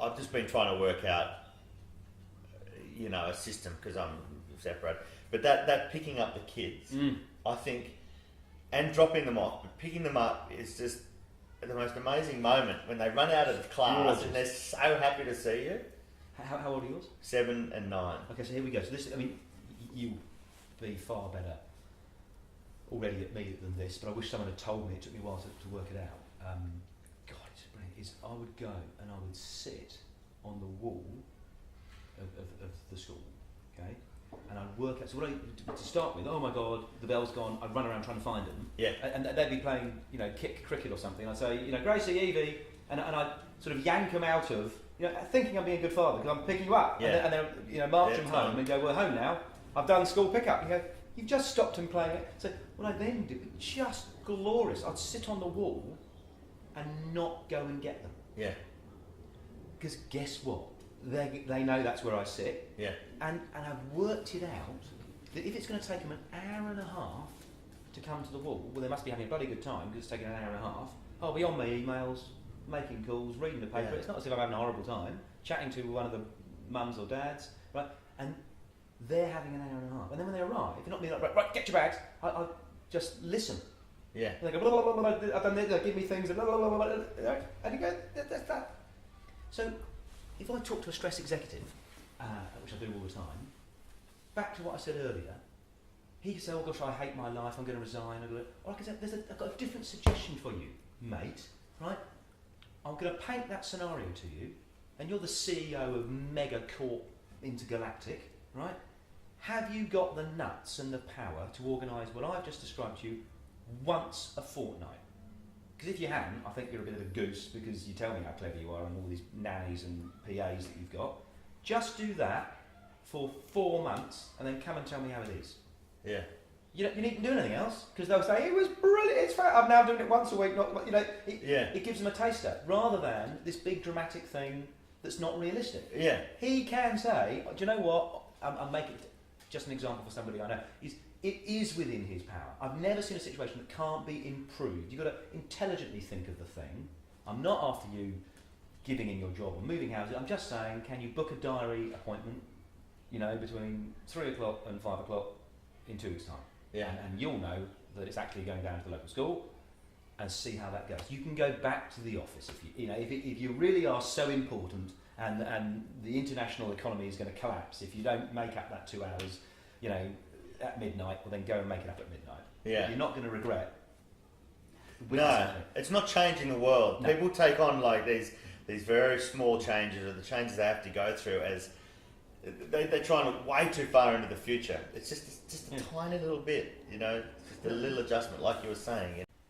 I've just been trying to work out, a system because I'm separate. But that picking up the kids, I think, and dropping them off, but picking them up is just the most amazing moment when they run out of the class and they're so happy to see you. How old are yours? 7 and 9. Okay, so here we go. So this, you'll be far better already at me than this, but I wish someone had told me. It took me a while to work it out. God, it's brilliant. I would go and I would sit on the wall of the school, okay? And I'd work out. So what to start with, oh my God, the bell's gone. I'd run around trying to find them. Yeah. And they'd be playing, kick cricket or something. I'd say, Gracie, Evie, and I'd sort of yank them out of, thinking I'm being a good father because I'm picking you up. Yeah. And then, march them home and go, we're home now. I've done school pickup. You go, you've just stopped them playing it. So what I then do, just glorious. I'd sit on the wall and not go and get them. Yeah. Because guess what? They know that's where I sit. Yeah. And I've worked it out that if it's going to take them an hour and a half to come to the wall, well, they must be having a bloody good time because it's taking an hour and a half. I'll be on my emails, making calls, reading the paper. Yeah. It's not as if I'm having a horrible time, chatting to one of the mums or dads, right? And they're having an hour and a half. And then when they arrive, they're not being like, right, get your bags. I just listen. Yeah. And they go, blah, blah, blah, blah, I've done this, give me things, blah, blah, blah, blah, blah, and you go, that's that. So if I talk to a stress executive, which I do all the time, back to what I said earlier, he can say, oh gosh, I hate my life, I'm going to resign. Or I can say, I've got a different suggestion for you, mate, right? I'm going to paint that scenario to you, and you're the CEO of Mega Corp Intergalactic, right? Have you got the nuts and the power to organise what I've just described to you once a fortnight? Because if you haven't, I think you're a bit of a goose because you tell me how clever you are and all these nannies and PAs that you've got. Just do that for 4 months and then come and tell me how it is. Yeah. You needn't do anything else because they'll say, it was brilliant, it's fair. I'm now doing it once a week, it gives them a taster rather than this big dramatic thing that's not realistic. Yeah. He can say, do you know what, I'm making just an example for somebody I know, it is within his power. I've never seen a situation that can't be improved. You've got to intelligently think of the thing. I'm not after you giving in your job or moving houses. I'm just saying, can you book a diary appointment, between 3 o'clock and 5 o'clock in 2 weeks' time? Yeah. And you'll know that it's actually going down to the local school and see how that goes. You can go back to the office if you really are so important and the international economy is going to collapse if you don't make up that 2 hours, at midnight, well then go and make it up at midnight. Yeah. You're not going to regret. No, it's not changing the world. No. People take on like these very small changes or the changes they have to go through as they're trying to way too far into the future. It's just a tiny little bit, just a little adjustment, like you were saying.